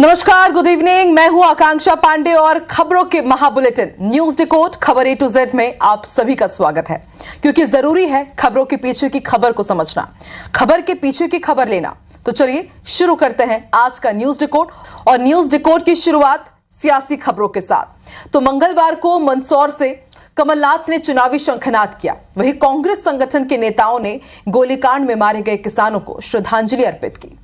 नमस्कार, good evening. मैं हूं आकांक्षा पांडे और खबरों के महाबुलेटिन न्यूज डिकोड खबर A to Z में आप सभी का स्वागत है, क्योंकि जरूरी है खबरों के पीछे की खबर को समझना, खबर के पीछे की खबर लेना। तो चलिए शुरू करते हैं आज का न्यूज डिकोड। और न्यूज डिकोड की शुरुआत सियासी खबरों के साथ। तो मंगलवार को मंदसौर से कमलनाथ ने चुनावी शंखनाद किया। वहीं कांग्रेस संगठन के नेताओं ने गोलीकांड में मारे गए किसानों को श्रद्धांजलि अर्पित की।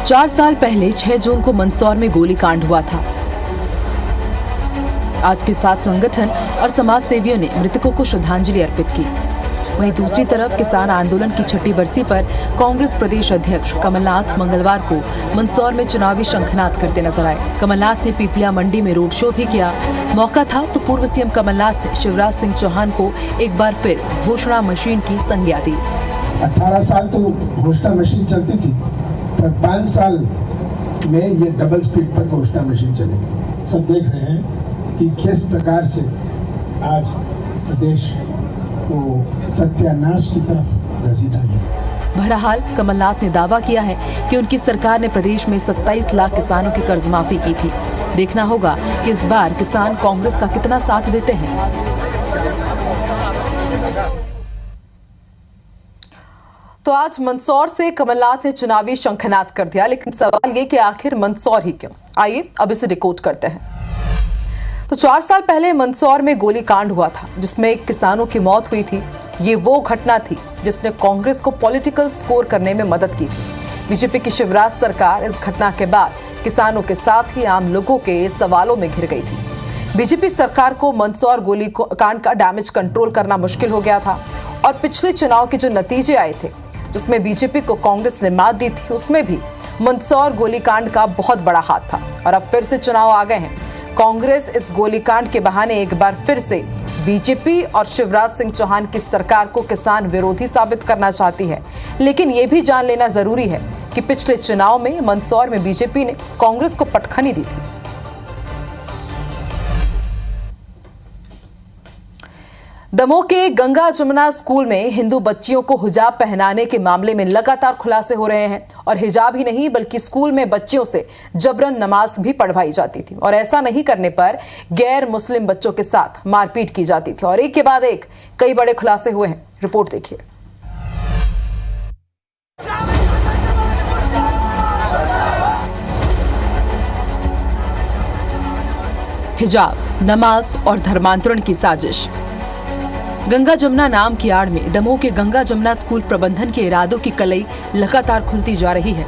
4 साल पहले 6 जून को मंदसौर में गोलीकांड हुआ था। आज के साथ संगठन और समाज सेवियों ने मृतकों को श्रद्धांजलि अर्पित की। वहीं दूसरी तरफ किसान आंदोलन की छठी बरसी पर कांग्रेस प्रदेश अध्यक्ष कमलनाथ मंगलवार को मंदसौर में चुनावी शंखनाद करते नजर आए। कमलनाथ ने पीपलिया मंडी में रोड शो भी किया। मौका था तो पूर्व सीएम कमलनाथ ने शिवराज सिंह चौहान को एक बार फिर घोषणा मशीन की संज्ञा दी। 18 साल तो घोषणा मशीन चलती थी, पर 5 साल में ये डबल स्पीड पर घोषणा मशीन चलेगी। सब देख रहे हैं कि किस प्रकार से आज प्रदेश को सत्यानाश की तरफ घसीटा गया। बहरहाल कमलनाथ ने दावा किया है कि उनकी सरकार ने प्रदेश में 27 लाख किसानों की कर्ज माफी की थी। देखना होगा कि इस बार किसान कांग्रेस का कितना साथ देते हैं। तो आज मंदसौर से कमलनाथ ने चुनावी शंखनाद कर दिया, लेकिन सवाल ये कि आखिर मंदसौर ही क्यों? आइए अब इसे डिकोड करते हैं। तो 4 साल पहले मंदसौर में गोलीकांड हुआ था, जिसमें किसानों की मौत हुई थी। ये वो घटना थी जिसने कांग्रेस को पॉलिटिकल स्कोर करने में मदद की थी। बीजेपी की शिवराज सरकार इस घटना के बाद किसानों के साथ ही आम लोगों के सवालों में घिर गई थी। बीजेपी सरकार को मंदसौर गोलीकांड का डैमेज कंट्रोल करना मुश्किल हो गया था और पिछले चुनाव के जो नतीजे आए थे, जिसमें बीजेपी को कांग्रेस ने मात दी थी, उसमें भी मंदसौर गोलीकांड का बहुत बड़ा हाथ था। और अब फिर से चुनाव आ गए हैं। कांग्रेस इस गोलीकांड के बहाने एक बार फिर से बीजेपी और शिवराज सिंह चौहान की सरकार को किसान विरोधी साबित करना चाहती है। लेकिन यह भी जान लेना जरूरी है कि पिछले चुनाव में मंदसौर में बीजेपी ने कांग्रेस को पटखनी दी थी। दमोह के गंगा जमुना स्कूल में हिंदू बच्चियों को हिजाब पहनाने के मामले में लगातार खुलासे हो रहे हैं। और हिजाब ही नहीं, बल्कि स्कूल में बच्चियों से जबरन नमाज भी पढ़वाई जाती थी और ऐसा नहीं करने पर गैर मुस्लिम बच्चों के साथ मारपीट की जाती थी। और एक के बाद एक कई बड़े खुलासे हुए हैं। रिपोर्ट देखिए। हिजाब, नमाज और धर्मांतरण की साजिश। गंगा जमुना नाम की आड़ में दमोह के गंगा जमुना स्कूल प्रबंधन के इरादों की कलई लगातार खुलती जा रही है।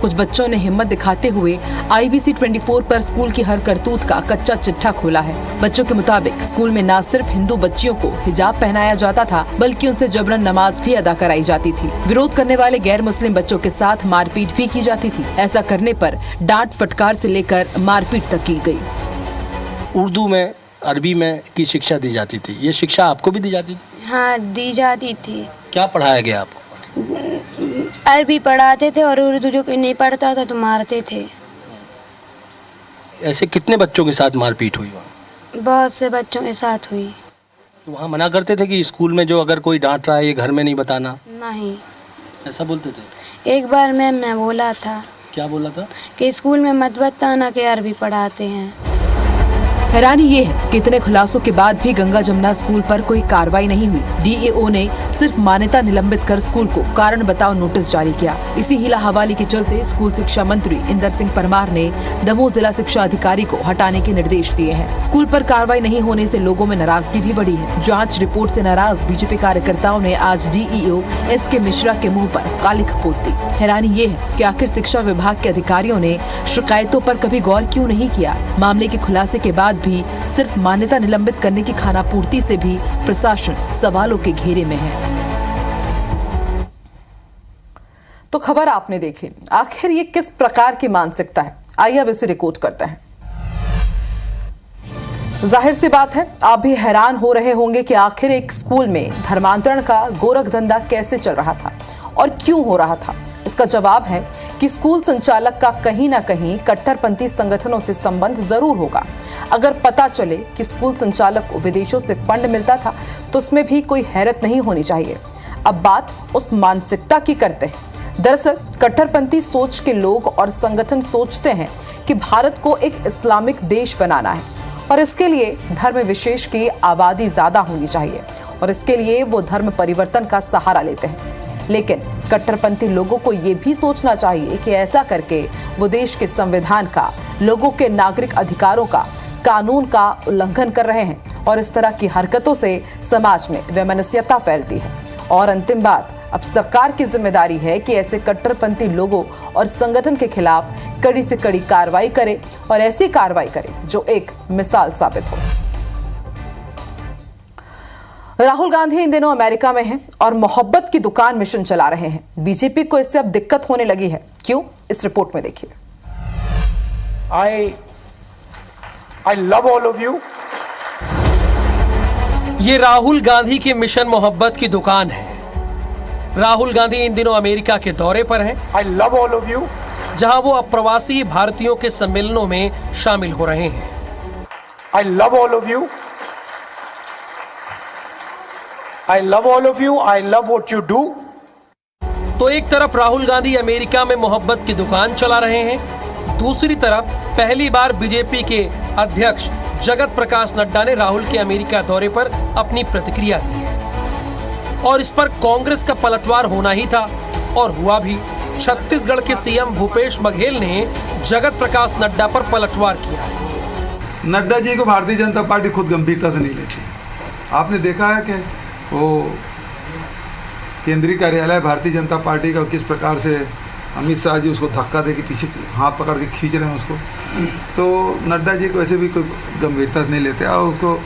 कुछ बच्चों ने हिम्मत दिखाते हुए IBC 24 पर स्कूल की हर करतूत का कच्चा चिट्ठा खोला है। बच्चों के मुताबिक स्कूल में न सिर्फ हिंदू बच्चियों को हिजाब पहनाया जाता था, बल्कि उनसे जबरन नमाज भी अदा कराई जाती थी। विरोध करने वाले गैर मुस्लिम बच्चों के साथ मारपीट भी की जाती थी। ऐसा करने पर डांट फटकार से लेकर मारपीट तक की गई। उर्दू में, अरबी में की शिक्षा दी जाती थी। ये शिक्षा आपको भी दी जाती थी? हाँ, दी जाती थी। क्या पढ़ाया गया आपको? अरबी पढ़ाते थे और उर्दू जो नहीं पढ़ता था तो मारते थे। ऐसे कितने बच्चों के साथ मारपीट हुई वहाँ? बहुत से बच्चों के साथ हुई। तो वहाँ मना करते थे कि स्कूल में जो अगर कोई डांट रहा है ये घर में नहीं बताना? नहीं, ऐसा बोलते थे? एक बार मैम ने बोला था। क्या बोला था? कि स्कूल में मत बताना कि अरबी पढ़ाते हैं। हैरानी ये है कि इतने खुलासों के बाद भी गंगा जमुना स्कूल पर कोई कार्रवाई नहीं हुई। DAO ने सिर्फ मान्यता निलंबित कर स्कूल को कारण बताओ नोटिस जारी किया। इसी हीला हवाली के चलते स्कूल शिक्षा मंत्री इंदर सिंह परमार ने दमोह जिला शिक्षा अधिकारी को हटाने के निर्देश दिए हैं। स्कूल पर कार्रवाई नहीं होने से लोगों में नाराजगी भी बढ़ी है। जांच रिपोर्ट से नाराज बीजेपी कार्यकर्ताओं ने आज DEO SK मिश्रा के मुँह पर कालिख पोत दी। हैरानी ये है कि आखिर शिक्षा विभाग के अधिकारियों ने शिकायतों पर कभी गौर क्यों नहीं किया। मामले के खुलासे के बाद भी सिर्फ मान्यता निलंबित करने की खानापूर्ति से भी प्रशासन सवालों के घेरे में है। तो खबर आपने देखी। आखिर ये किस प्रकार की मानसिकता है? आइए अब इसे रिकॉर्ड करते हैं। जाहिर सी बात है, आप भी हैरान हो रहे होंगे कि आखिर एक स्कूल में धर्मांतरण का गोरख धंधा कैसे चल रहा था और क्यों हो रहा था। इसका जवाब है कि स्कूल संचालक का कहीं ना कहीं कट्टरपंथी संगठनों से संबंध जरूर होगा। अगर पता चले कि स्कूल संचालक को विदेशों से फंड मिलता था तो उसमें भी कोई हैरत नहीं होनी चाहिए। अब बात उस मानसिकता की करते हैं। दरअसल कट्टरपंथी सोच के लोग और संगठन सोचते हैं कि भारत को एक इस्लामिक देश बनाना है और इसके लिए धर्म विशेष की आबादी ज्यादा होनी चाहिए और इसके लिए वो धर्म परिवर्तन का सहारा लेते हैं। लेकिन कट्टरपंथी लोगों को ये भी सोचना चाहिए कि ऐसा करके वो देश के संविधान का, लोगों के नागरिक अधिकारों का, कानून का उल्लंघन कर रहे हैं और इस तरह की हरकतों से समाज में वैमनस्यता फैलती है। और अंतिम बात, अब सरकार की जिम्मेदारी है कि ऐसे कट्टरपंथी लोगों और संगठन के खिलाफ कड़ी से कड़ी कार्रवाई करे और ऐसी कार्रवाई करे जो एक मिसाल साबित हो। राहुल गांधी इन दिनों अमेरिका में हैं और मोहब्बत की दुकान मिशन चला रहे हैं। बीजेपी को इससे अब दिक्कत होने लगी है। क्यों? इस रिपोर्ट में देखिए। I love all of you. ये राहुल गांधी की मिशन मोहब्बत की दुकान है। राहुल गांधी इन दिनों अमेरिका के दौरे पर हैं। I love all of you. जहां वो अप्रवासी भारतीयों के सम्मेलनों में शामिल हो रहे हैं। I love all of you. I love all of you. I love what you do. तो एक तरफ राहुल गांधी अमेरिका में मोहब्बत की दुकान चला रहे हैं, दूसरी तरफ पहली बार बीजेपी के अध्यक्ष जगत प्रकाश नड्डा ने राहुल के अमेरिका दौरे पर अपनी प्रतिक्रिया दी है और इस पर कांग्रेस का पलटवार होना ही था और हुआ भी। छत्तीसगढ़ के सीएम भूपेश बघेल ने जगत प्रकाश नड्डा पर पलटवार किया है। नड्डा जी को भारतीय जनता पार्टी खुद गंभीरता से नहीं लेती। आपने देखा है कि वो केंद्रीय कार्यालय भारतीय जनता पार्टी का किस प्रकार से अमित शाह जी उसको धक्का दे के पीछे हाथ पकड़ के खींच रहे हैं उसको, तो नड्डा जी को ऐसे भी कोई गंभीरता से नहीं लेते और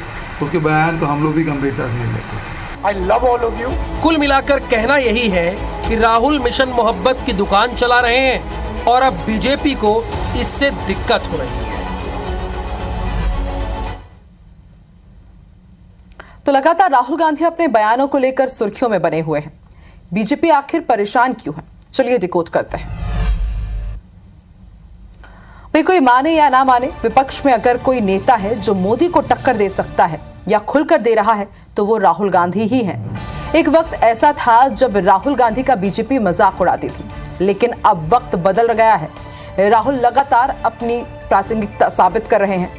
उसके बयान को हम लोग भी गंभीरता से नहीं लेते। I love all of you. कुल मिलाकर कहना यही है कि राहुल मिशन मोहब्बत की दुकान चला रहे हैं और अब बीजेपी को इससे दिक्कत हो रही है। तो लगातार राहुल गांधी अपने बयानों को लेकर सुर्खियों में बने हुए हैं। बीजेपी आखिर परेशान क्यों है? चलिए डिकोड करते हैं। भाई कोई माने या ना माने, विपक्ष में अगर कोई नेता है जो मोदी को टक्कर दे सकता है या खुलकर दे रहा है तो वो राहुल गांधी ही है। एक वक्त ऐसा था जब राहुल गांधी का बीजेपी मजाक उड़ाती थी, लेकिन अब वक्त बदल गया है। राहुल लगातार अपनी प्रासंगिकता साबित कर रहे हैं।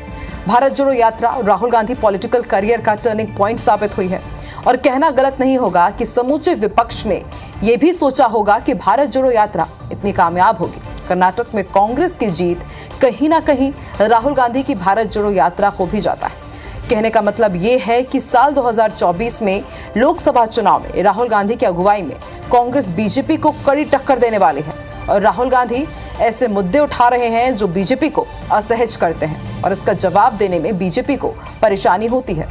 भारत जोड़ो यात्रा राहुल गांधी पॉलिटिकल करियर का टर्निंग पॉइंट साबित हुई है और कहना गलत नहीं होगा कि समूचे विपक्ष ने यह भी सोचा होगा कि भारत जोड़ो यात्रा इतनी कामयाब होगी। कर्नाटक में कांग्रेस की जीत कहीं ना कहीं राहुल गांधी की भारत जोड़ो यात्रा को भी जाता है। कहने का मतलब ये है कि साल 2024 में लोकसभा चुनाव में राहुल गांधी की अगुवाई में कांग्रेस बीजेपी को कड़ी टक्कर देने वाली है और राहुल गांधी ऐसे मुद्दे उठा रहे हैं जो बीजेपी को असहज करते हैं और इसका जवाब देने में बीजेपी को परेशानी होती है।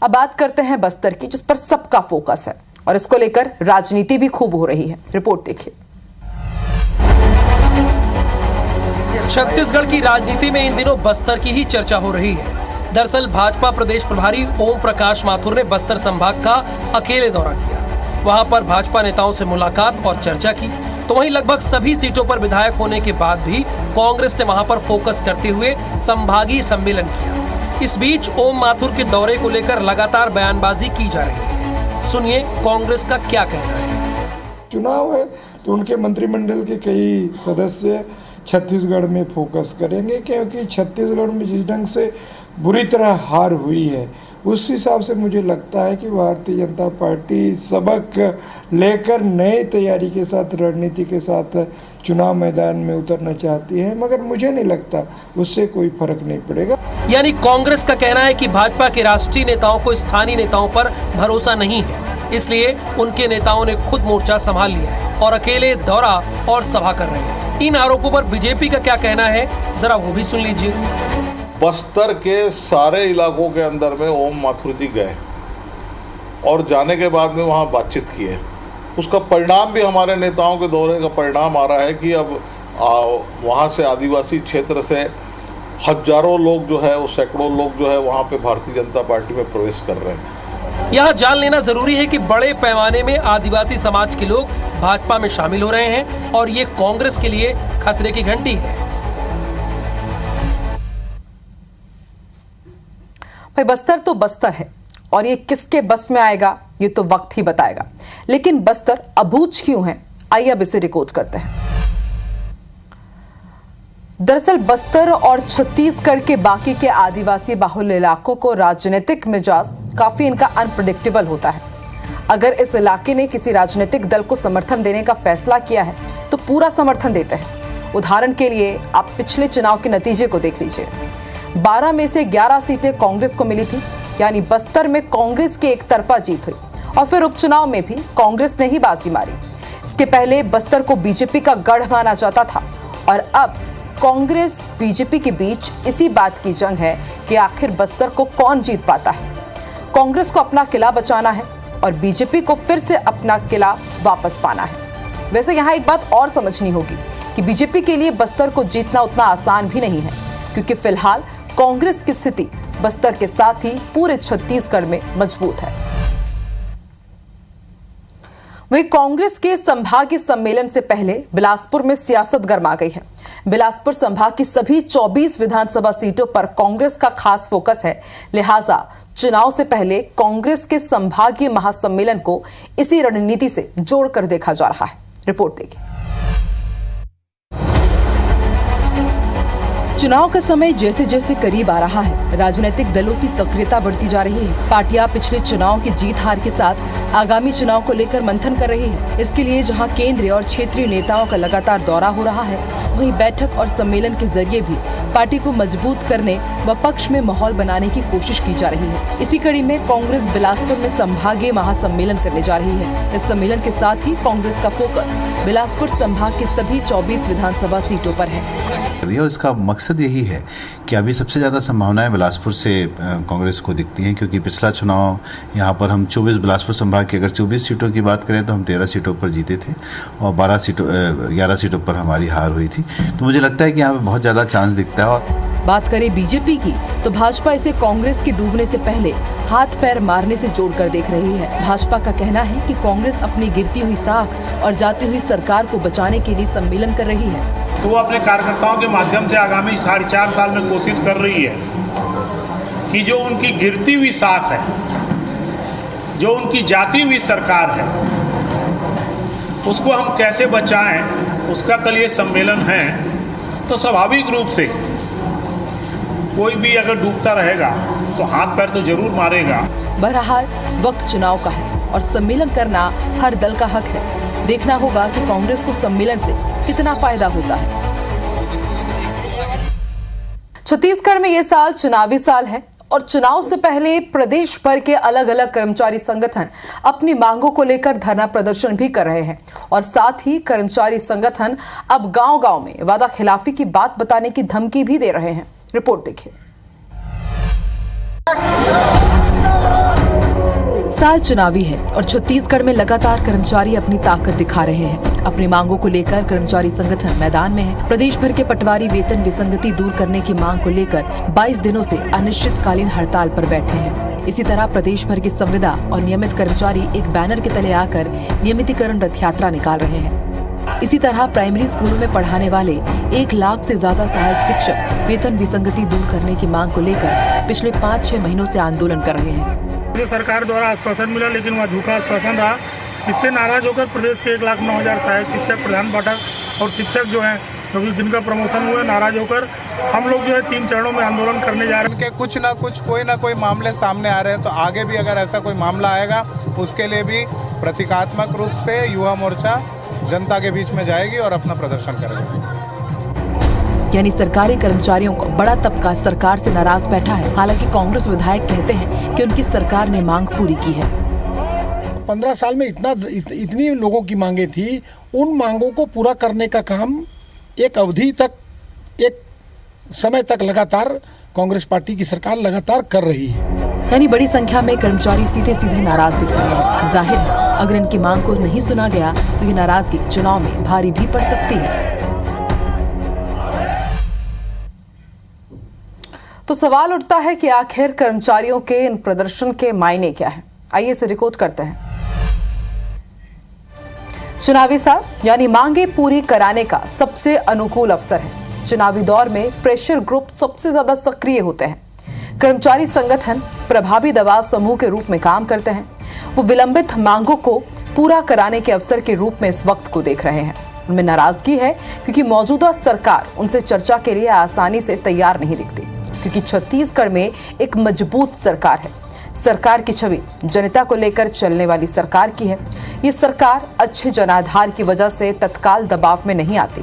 अब बात करते हैं बस्तर की, जिस पर सबका फोकस है और इसको लेकर राजनीति भी खूब हो रही है। रिपोर्ट देखिए। छत्तीसगढ़ की राजनीति में इन दिनों बस्तर की ही चर्चा हो रही है। दरअसल भाजपा प्रदेश प्रभारी ओम प्रकाश माथुर ने बस्तर संभाग का अकेले दौरा किया। वहां पर भाजपा नेताओं से मुलाकात और चर्चा की। तो वहीं लगभग सभी सीटों पर विधायक होने के बाद भी कांग्रेस ने वहां पर फोकस करते हुए संभागीय सम्मेलन किया। इस बीच ओम माथुर के दौरे को लेकर लगातार बयानबाजी की जा रही है। सुनिए कांग्रेस का क्या कहना है। चुनाव है तो उनके मंत्रिमंडल के कई सदस्य छत्तीसगढ़ में फोकस करेंगे, क्योंकि छत्तीसगढ़ में जिस ढंग से बुरी तरह हार हुई है उस हिसाब से मुझे लगता है कि भारतीय जनता पार्टी सबक लेकर नए तैयारी के साथ, रणनीति के साथ चुनाव मैदान में उतरना चाहती है, मगर मुझे नहीं लगता उससे कोई फर्क नहीं पड़ेगा। यानी कांग्रेस का कहना है कि भाजपा के राष्ट्रीय नेताओं को स्थानीय नेताओं पर भरोसा नहीं है, इसलिए उनके नेताओं ने खुद मोर्चा संभाल लिया है और अकेले दौरा और सभा कर रहे हैं। इन आरोपों पर बीजेपी का क्या कहना है, जरा वो भी सुन लीजिए। बस्तर के सारे इलाकों के अंदर में ओम माथुर जी गए और जाने के बाद में वहाँ बातचीत की है। उसका परिणाम भी हमारे नेताओं के दौरे का परिणाम आ रहा है कि अब वहाँ से आदिवासी क्षेत्र से हजारों लोग जो है, वो सैकड़ों लोग जो है वहाँ पे भारतीय जनता पार्टी में प्रवेश कर रहे हैं। यहाँ जान लेना जरूरी है कि बड़े पैमाने में आदिवासी समाज के लोग भाजपा में शामिल हो रहे हैं और ये कांग्रेस के लिए खतरे की घंटी है। भाई बस्तर तो बस्तर है और ये किसके बस में आएगा ये तो वक्त ही बताएगा। लेकिन बस्तर अबूझ क्यों है, आइए अब इसे रिकॉर्ड करते हैं। दरअसल बस्तर और छत्तीसगढ़ के बाकी के आदिवासी बाहुल्य इलाकों को राजनीतिक मिजाज काफी इनका अनप्रेडिक्टेबल होता है। अगर इस इलाके ने किसी राजनीतिक दल को समर्थन देने का फैसला किया है तो पूरा समर्थन देते हैं। उदाहरण के लिए आप पिछले चुनाव के नतीजे को देख लीजिए। 12 में से 11 सीटें कांग्रेस को मिली थी, यानी बस्तर में कांग्रेस की एक तरफा जीत हुई और फिर उपचुनाव में भी कांग्रेस ने ही बाजी मारी। इसके पहले बस्तर को बीजेपी का गढ़ माना जाता था और अब कांग्रेस बीजेपी के बीच इसी बात की जंग है कि आखिर बस्तर को कौन जीत पाता है। कांग्रेस को अपना किला बचाना है और बीजेपी को फिर से अपना किला वापस पाना है। वैसे यहाँ एक बात और समझनी होगी कि बीजेपी के लिए बस्तर को जीतना उतना आसान भी नहीं है, क्योंकि फिलहाल कांग्रेस की स्थिति बस्तर के साथ ही पूरे छत्तीसगढ़ में मजबूत है। वहीं कांग्रेस के संभागीय सम्मेलन से पहले बिलासपुर में सियासत गरमा गई है। बिलासपुर संभाग की सभी 24 विधानसभा सीटों पर कांग्रेस का खास फोकस है, लिहाजा चुनाव से पहले कांग्रेस के संभागीय महासम्मेलन को इसी रणनीति से जोड़कर देखा जा रहा है। रिपोर्ट देखिए। चुनाव का समय जैसे जैसे करीब आ रहा है, राजनीतिक दलों की सक्रियता बढ़ती जा रही है। पार्टियां पिछले चुनाव की जीत हार के साथ आगामी चुनाव को लेकर मंथन कर रही है। इसके लिए जहां केंद्रीय और क्षेत्रीय नेताओं का लगातार दौरा हो रहा है, वहीं बैठक और सम्मेलन के जरिए भी पार्टी को मजबूत करने व पक्ष में माहौल बनाने की कोशिश की जा रही है। इसी कड़ी में कांग्रेस बिलासपुर में संभागीय महासम्मेलन करने जा रही है। इस सम्मेलन के साथ ही कांग्रेस का फोकस बिलासपुर संभाग के सभी 24 विधानसभा सीटों पर है। और इसका मकसद यही है कि अभी सबसे ज़्यादा संभावनाएं बिलासपुर से कांग्रेस को दिखती हैं, क्योंकि पिछला चुनाव यहाँ पर हम 24 बिलासपुर संभाग की अगर 24 सीटों की बात करें तो हम 13 सीटों पर जीते थे और 11 सीटों पर हमारी हार हुई थी। तो मुझे लगता है कि यहाँ पर बहुत ज़्यादा चांस दिखता है। और बात करें बीजेपी की तो भाजपा इसे कांग्रेस के डूबने से पहले हाथ पैर मारने से जोड़कर देख रही है। भाजपा का कहना है कि कांग्रेस अपनी गिरती हुई साख और जाती हुई सरकार को बचाने के लिए सम्मेलन कर रही है। तो वो अपने कार्यकर्ताओं के माध्यम से आगामी 4.5 साल में कोशिश कर रही है कि जो उनकी गिरती हुई साख है, जो उनकी जाती हुई सरकार है, उसको हम कैसे बचाएं, उसका कल ये सम्मेलन है। तो स्वाभाविक रूप से कोई भी अगर डूबता रहेगा तो हाथ पैर तो जरूर मारेगा। बहरहाल वक्त चुनाव का है और सम्मेलन करना हर दल का हक है। देखना होगा कि कांग्रेस को सम्मेलन से कितना फायदा होता है। छत्तीसगढ़ में ये साल चुनावी साल है और चुनाव से पहले प्रदेश भर के अलग अलग कर्मचारी संगठन अपनी मांगों को लेकर धरना प्रदर्शन भी कर रहे हैं और साथ ही कर्मचारी संगठन अब गांव-गांव में वादा खिलाफी की बात बताने की धमकी भी दे रहे हैं। रिपोर्ट देखिए। साल चुनावी है और छत्तीसगढ़ में लगातार कर्मचारी अपनी ताकत दिखा रहे हैं। अपनी मांगों को लेकर कर्मचारी संगठन मैदान में है। प्रदेश भर के पटवारी वेतन विसंगति दूर करने की मांग को लेकर 22 दिनों से अनिश्चितकालीन हड़ताल पर बैठे हैं। इसी तरह प्रदेश भर के संविदा और नियमित कर्मचारी एक बैनर के तले आकर नियमितीकरण रथ यात्रा निकाल रहे हैं। इसी तरह प्राइमरी स्कूलों में पढ़ाने वाले 1 लाख से ज्यादा सहायक शिक्षक वेतन विसंगति दूर करने की मांग को लेकर पिछले 5-6 महीनों से आंदोलन कर रहे हैं। सरकार द्वारा आश्वासन मिला, लेकिन वह झूठा आश्वासन रहा। इससे नाराज होकर प्रदेश के 1,09,000 सहायक शिक्षक, प्रधान पाठक और शिक्षक जो हैं, जो भी जिनका प्रमोशन हुआ, नाराज होकर हम लोग जो है 3 चरणों में आंदोलन करने जा रहे हैं। कुछ ना कुछ कोई ना कोई मामले सामने आ रहे हैं, तो आगे भी अगर ऐसा कोई मामला आएगा उसके लिए भी प्रतीकात्मक रूप से युवा मोर्चा जनता के बीच में जाएगी और अपना प्रदर्शन करेगी। यानी सरकारी कर्मचारियों को बड़ा तबका सरकार से नाराज बैठा है। हालांकि कांग्रेस विधायक कहते हैं कि उनकी सरकार ने मांग पूरी की है। 15 साल में इतनी लोगों की मांगे थी, उन मांगों को पूरा करने का काम एक अवधि तक, एक समय तक लगातार कांग्रेस पार्टी की सरकार लगातार कर रही है। यानी बड़ी संख्या में कर्मचारी सीधे सीधे नाराज दिख रहे हैं। जाहिर है अगर इनकी मांग को नहीं सुना गया तो ये नाराजगी चुनाव में भारी भी पड़ सकती है। तो सवाल उठता है कि आखिर कर्मचारियों के इन प्रदर्शन के मायने क्या है। आइए इसे रिकॉर्ड करते हैं। चुनावी साल यानी मांगे पूरी कराने का सबसे अनुकूल अवसर है। चुनावी दौर में प्रेशर ग्रुप सबसे ज्यादा सक्रिय होते हैं। कर्मचारी संगठन प्रभावी दबाव समूह के रूप में काम करते हैं। वो विलंबित मांगों को पूरा कराने के अवसर के रूप में इस वक्त को देख रहे हैं। उनमें नाराजगी है क्योंकि मौजूदा सरकार उनसे चर्चा के लिए आसानी से तैयार नहीं दिखती, क्योंकि छत्तीसगढ़ में एक मजबूत सरकार है। सरकार की छवि जनता को लेकर चलने वाली सरकार की है। ये सरकार अच्छे जनाधार की वजह से तत्काल दबाव में नहीं आती।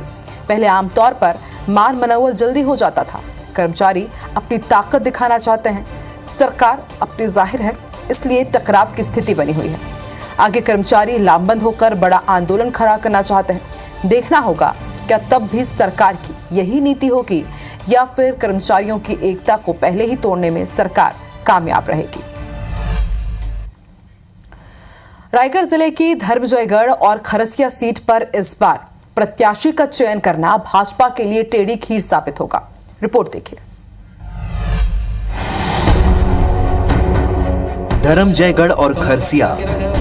पहले आमतौर पर मान मनोबल जल्दी हो जाता था। कर्मचारी अपनी ताकत दिखाना चाहते हैं, सरकार अपनी जाहिर है, इसलिए टकराव की स्थिति बनी हुई है। आगे कर्मचारी लामबंद होकर बड़ा आंदोलन खड़ा करना चाहते हैं। देखना होगा क्या तब भी सरकार की यही नीति होगी या फिर कर्मचारियों की एकता को पहले ही तोड़ने में सरकार कामयाब रहेगी। रायगढ़ जिले की धर्मजयगढ़ और खरसिया सीट पर इस बार प्रत्याशी का चयन करना भाजपा के लिए टेढ़ी खीर साबित होगा। रिपोर्ट देखिए। धर्मजयगढ़ और खरसिया,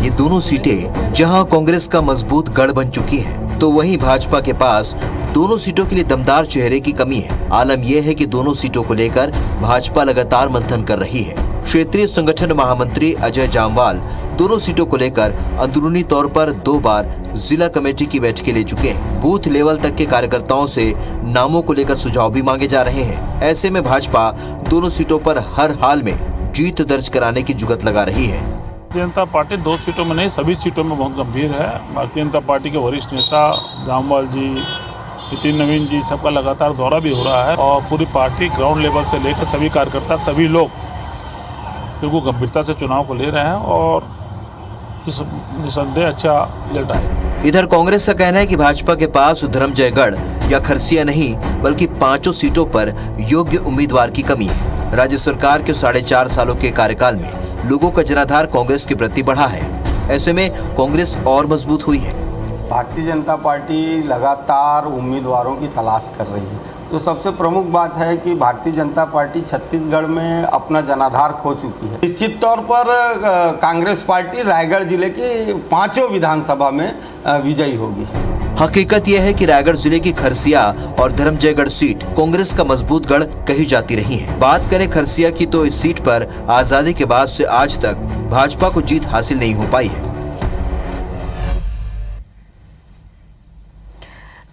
ये दोनों सीटें जहां कांग्रेस का मजबूत गढ़ बन चुकी हैं, तो वहीं भाजपा के पास दोनों सीटों के लिए दमदार चेहरे की कमी है। आलम यह है कि दोनों सीटों को लेकर भाजपा लगातार मंथन कर रही है। क्षेत्रीय संगठन महामंत्री अजय जामवाल दोनों सीटों को लेकर अंदरूनी तौर पर 2 बार जिला कमेटी की बैठकें ले चुके हैं। बूथ लेवल तक के कार्यकर्ताओं से नामों को लेकर सुझाव भी मांगे जा रहे हैं। ऐसे में भाजपा दोनों सीटों पर हर हाल में जीत दर्ज कराने की जुगत लगा रही है। भारतीय जनता पार्टी 2 सीटों में नहीं, सभी सीटों में बहुत गंभीर है। भारतीय जनता पार्टी के वरिष्ठ नेता जामवाल जी, नितिन नवीन जी, सबका लगातार दौरा भी हो रहा है और पूरी पार्टी ग्राउंड लेवल से लेकर सभी कार्यकर्ता, सभी लोग बिल्कुल गंभीरता से चुनाव को ले रहे हैं और इस निसंदेह अच्छा रिजल्ट आएगा। इधर कांग्रेस का कहना है कि भाजपा के पास धर्मजयगढ़ या खरसिया नहीं बल्कि 5 सीटों पर योग्य उम्मीदवार की कमी है। राज्य सरकार के 4.5 सालों के कार्यकाल में लोगों का जनाधार कांग्रेस के प्रति बढ़ा है। ऐसे में कांग्रेस और मजबूत हुई है। भारतीय जनता पार्टी लगातार उम्मीदवारों की तलाश कर रही है। तो सबसे प्रमुख बात है कि भारतीय जनता पार्टी छत्तीसगढ़ में अपना जनाधार खो चुकी है। निश्चित तौर पर कांग्रेस पार्टी रायगढ़ जिले की 5 विधानसभा में विजयी होगी। हकीकत यह है कि रायगढ़ जिले की खरसिया और धर्मजयगढ़ सीट कांग्रेस का मजबूत गढ़ कही जाती रही है। बात करें खरसिया की तो इस सीट पर आजादी के बाद से आज तक भाजपा को जीत हासिल नहीं हो पाई है।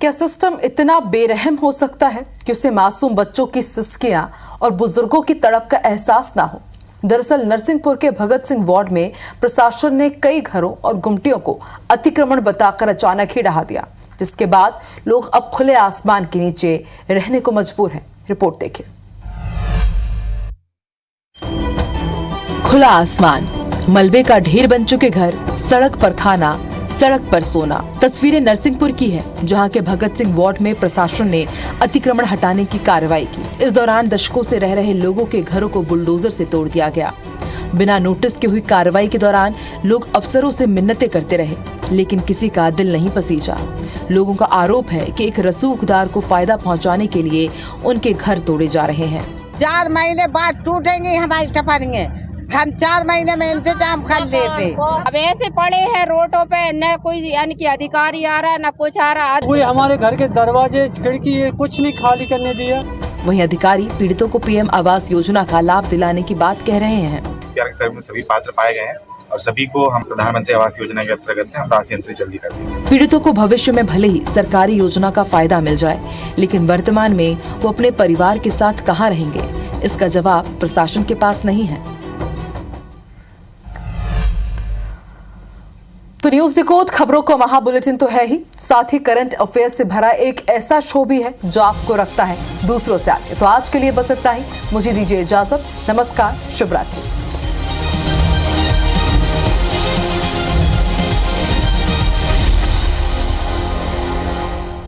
क्या सिस्टम इतना बेरहम हो सकता है कि उसे मासूम बच्चों की सिसकियां और बुजुर्गों की तड़प का एहसास ना हो? दरअसल नरसिंहपुर के भगत सिंह वार्ड में प्रशासन ने कई घरों और गुमटियों को अतिक्रमण बताकर अचानक ही ढहा दिया, जिसके बाद लोग अब खुले आसमान के नीचे रहने को मजबूर हैं। रिपोर्ट देखिए। खुला आसमान, मलबे का ढेर बन चुके घर, सड़क पर खाना, सड़क पर सोना। तस्वीरें नरसिंहपुर की है, जहां के भगत सिंह वार्ड में प्रशासन ने अतिक्रमण हटाने की कार्रवाई की। इस दौरान दशकों से रह रहे लोगों के घरों को बुलडोजर से तोड़ दिया गया। बिना नोटिस के हुई कार्रवाई के दौरान लोग अफसरों से मिन्नतें करते रहे, लेकिन किसी का दिल नहीं पसीजा। लोगों का आरोप है कि एक रसूखदार को फायदा पहुंचाने के लिए उनके घर तोड़े जा रहे हैं। 4 महीने बाद टूटेंगे हमारी टपरियां, हम 4 महीने में इंतजाम कर लेते। अब ऐसे पड़े हैं रोडों पे, न कोई यानी कि अधिकारी आ रहा, न कुछ आ रहा। कोई हमारे घर के दरवाजे खिड़की कुछ नहीं खाली करने दिया। वहीं अधिकारी पीड़ितों को पीएम आवास योजना का लाभ दिलाने की बात कह रहे हैं। सभी पात्र पाए गए हैं और सभी को हम प्रधानमंत्री आवास योजना के अंतर्गत हम राशि अंतरित जल्दी कर देंगे। पीड़ितों को भविष्य में भले ही सरकारी योजना का फायदा मिल जाए, लेकिन वर्तमान में वो अपने परिवार के साथ कहाँ रहेंगे, इसका जवाब प्रशासन के पास नहीं है। तो न्यूज डिकोड खबरों का महाबुलेटिन तो है ही, साथ ही करंट अफेयर्स से भरा एक ऐसा शो भी है जो आपको रखता है दूसरों से आगे। तो आज के लिए बस इतना ही, मुझे दीजिए इजाजत। नमस्कार, शुभ रात्रि।